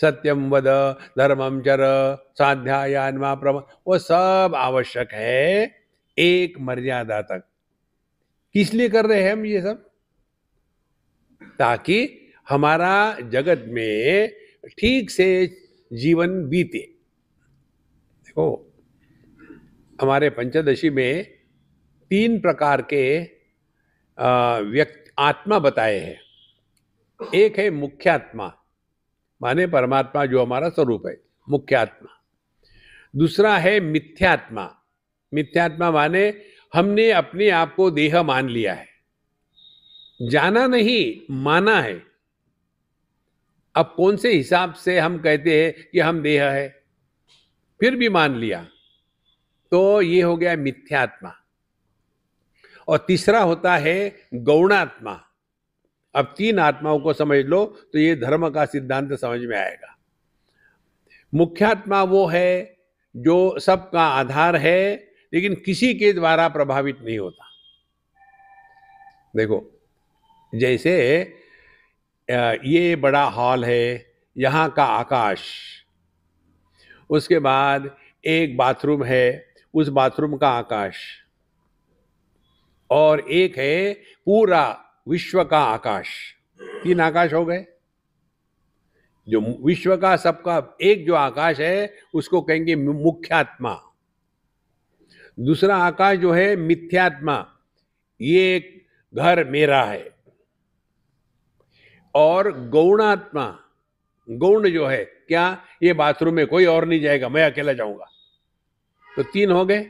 सत्यम वद, धर्मम चर, स्वाध्यायान्मा प्रमा, वो सब आवश्यक है एक मर्यादा तक। किस लिए कर रहे हैं हम ये सब? ताकि हमारा जगत में ठीक से जीवन बीते। देखो, हमारे पंचदशी में 3 प्रकार के व्यक्ति आत्मा बताए हैं। एक है मुख्य आत्मा, माने परमात्मा जो हमारा स्वरूप है, मुख्य आत्मा। दूसरा है मिथ्यात्मा। मिथ्यात्मा माने हमने अपने आप को देह मान लिया है, जाना नहीं, माना है। अब कौन से हिसाब से हम कहते हैं कि हम देह है, फिर भी मान लिया, तो ये हो गया मिथ्यात्मा। और तीसरा होता है गौणात्मा। अब 3 आत्माओं को समझ लो तो ये धर्म का सिद्धांत समझ में आएगा। मुख्यात्मा वो है जो सबका आधार है, लेकिन किसी के द्वारा प्रभावित नहीं होता। देखो, जैसे ये बड़ा हॉल है, यहाँ का आकाश, उसके बाद एक बाथरूम है, उस बाथरूम का आकाश, और एक है पूरा विश्व का आकाश। 3 आकाश हो गए। जो विश्व का सबका एक जो आकाश है उसको कहेंगे मुख्यात्मा। दूसरा आकाश जो है मिथ्यात्मा, ये एक घर मेरा है। और गौणात्मा, गौण जो है क्या, ये बाथरूम में कोई और नहीं जाएगा, मैं अकेला जाऊंगा। तो 3 हो गए।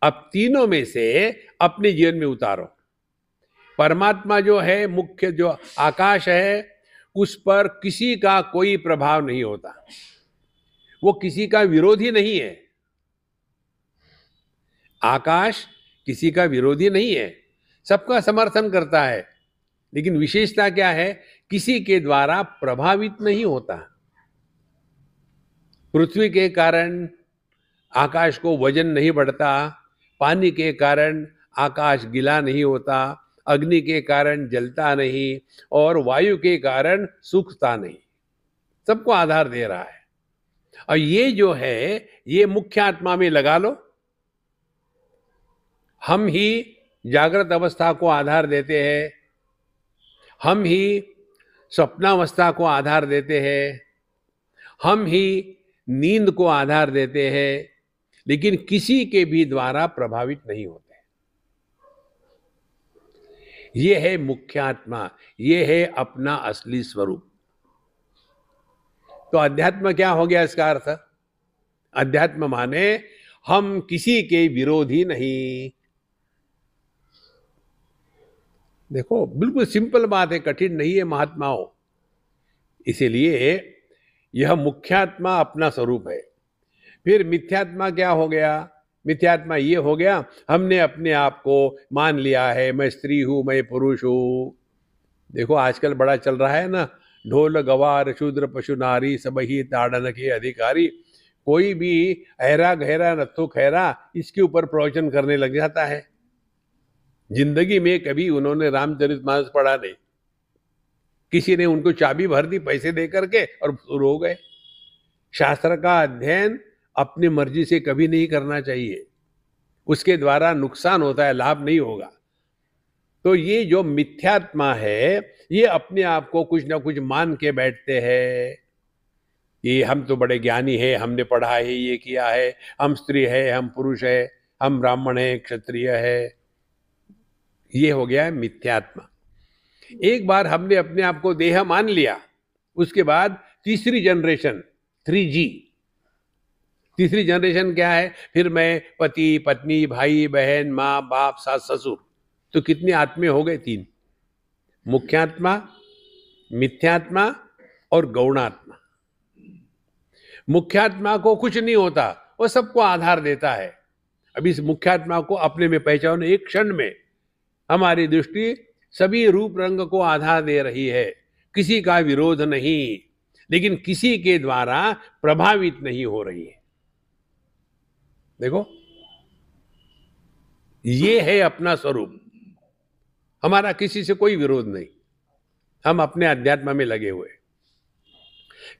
अब तीनों में से अपने जीवन में उतारो। परमात्मा जो है, मुख्य जो आकाश है, उस पर किसी का कोई प्रभाव नहीं होता, वो किसी का विरोधी नहीं है। आकाश किसी का विरोधी नहीं है, सबका समर्थन करता है, लेकिन विशेषता क्या है, किसी के द्वारा प्रभावित नहीं होता। पृथ्वी के कारण आकाश को वजन नहीं बढ़ता, पानी के कारण आकाश गीला नहीं होता, अग्नि के कारण जलता नहीं, और वायु के कारण सूखता नहीं, सबको आधार दे रहा है। और ये जो है, ये मुख्य आत्मा में लगा लो। हम ही जागृत अवस्था को आधार देते हैं, हम ही स्वप्नावस्था को आधार देते हैं, हम ही नींद को आधार देते हैं, लेकिन किसी के भी द्वारा प्रभावित नहीं होते। ये है मुख्यात्मा, ये है अपना असली स्वरूप। तो अध्यात्म क्या हो गया इसका अर्थ? अध्यात्म माने हम किसी के विरोधी नहीं। देखो, बिल्कुल सिंपल बात है, कठिन नहीं है महात्माओं। इसीलिए यह मुख्यात्मा अपना स्वरूप है। फिर मिथ्यात्मा क्या हो गया? मिथ्यात्मा ये हो गया, हमने अपने आप को मान लिया है, मैं स्त्री हूं, मैं पुरुष हूं। देखो, आजकल बड़ा चल रहा है ना, ढोल गवार शूद्र पशु नारी सब ही ताड़न के अधिकारी। कोई भी ऐरा गहरा नत्थु खैरा इसके ऊपर प्रवचन करने लग जाता है। जिंदगी में कभी उन्होंने रामचरितमानस पढ़ा नहीं, किसी ने उनको चाबी भर दी पैसे दे करके और शुरू हो गए। शास्त्र का अध्ययन अपनी मर्जी से कभी नहीं करना चाहिए, उसके द्वारा नुकसान होता है, लाभ नहीं होगा। तो ये जो मिथ्यात्मा है, ये अपने आप को कुछ ना कुछ मान के बैठते हैं कि हम तो बड़े ज्ञानी है, हमने पढ़ा है, ये किया है, हम स्त्री है, हम पुरुष है, हम ब्राह्मण है, क्षत्रिय है। ये हो गया है मिथ्यात्मा। एक बार हमने अपने आप को देह मान लिया, उसके बाद तीसरी जनरेशन 3G, तीसरी जनरेशन क्या है? फिर मैं पति पत्नी भाई बहन माँ बाप सास ससुर। तो कितनी आत्मे हो गए? 3। मुख्यात्मा, मिथ्यात्मा और गौणात्मा। मुख्यात्मा को कुछ नहीं होता, वो सबको आधार देता है। अब इस मुख्यात्मा को अपने में पहचानो, एक क्षण में हमारी दृष्टि सभी रूप रंग को आधार दे रही है, किसी का विरोध नहीं, लेकिन किसी के द्वारा प्रभावित नहीं हो रही है। देखो, ये है अपना स्वरूप। हमारा किसी से कोई विरोध नहीं, हम अपने अध्यात्म में लगे हुए।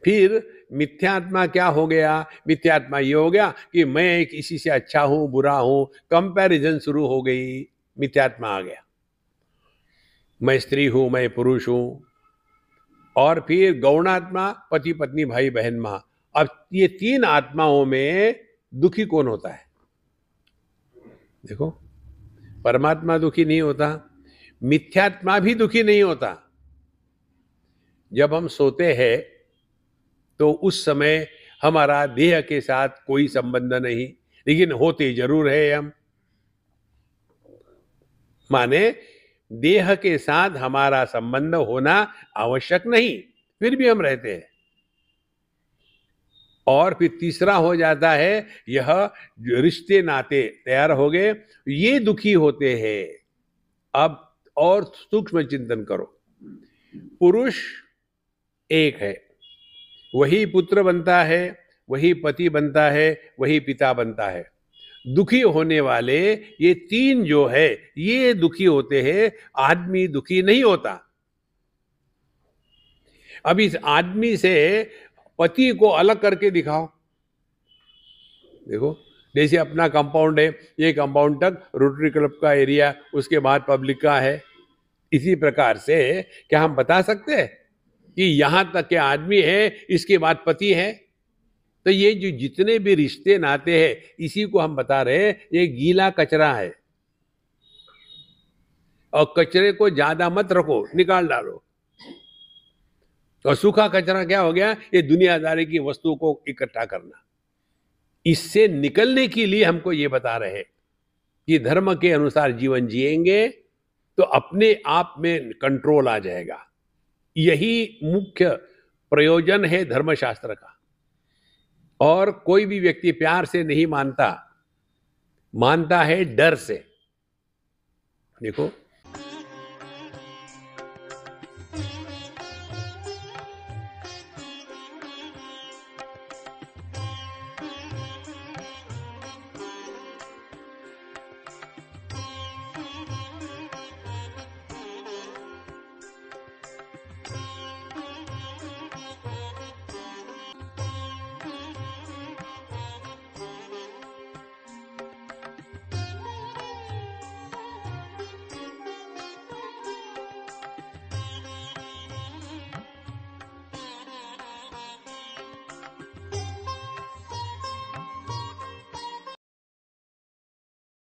फिर मिथ्यात्मा क्या हो गया? मिथ्यात्मा ये हो गया कि मैं किसी से अच्छा हूं, बुरा हूं, कंपैरिजन शुरू हो गई, मिथ्यात्मा आ गया। मैं स्त्री हूं, मैं पुरुष हूं। और फिर गौणात्मा, पति पत्नी भाई बहन मां। अब ये तीन आत्माओं में दुखी कौन होता है? देखो, परमात्मा दुखी नहीं होता, मिथ्यात्मा भी दुखी नहीं होता। जब हम सोते हैं तो उस समय हमारा देह के साथ कोई संबंध नहीं, लेकिन होते जरूर है हम। माने देह के साथ हमारा संबंध होना आवश्यक नहीं, फिर भी हम रहते हैं। और फिर तीसरा हो जाता है, यह रिश्ते नाते तैयार हो गए, ये दुखी होते हैं। अब और सूक्ष्म चिंतन करो, पुरुष एक है, वही पुत्र बनता है, वही पति बनता है, वही पिता बनता है। दुखी होने वाले ये तीन जो है, ये दुखी होते हैं, आदमी दुखी नहीं होता। अब इस आदमी से पति को अलग करके दिखाओ। देखो, जैसे अपना कंपाउंड है, ये कंपाउंड तक रोटरी क्लब का एरिया, उसके बाद पब्लिक का है। इसी प्रकार से क्या हम बता सकते हैं कि यहां तक के आदमी है, इसके बाद पति है? तो ये जो जितने भी रिश्ते नाते हैं, इसी को हम बता रहे हैं, ये गीला कचरा है। और कचरे को ज्यादा मत रखो, निकाल डालो। और सूखा कचरा क्या हो गया? ये दुनियादारी की वस्तुओं को इकट्ठा करना। इससे निकलने के लिए हमको ये बता रहे हैं कि धर्म के अनुसार जीवन जिएंगे तो अपने आप में कंट्रोल आ जाएगा। यही मुख्य प्रयोजन है धर्मशास्त्र का। और कोई भी व्यक्ति प्यार से नहीं मानता, मानता है डर से। देखो,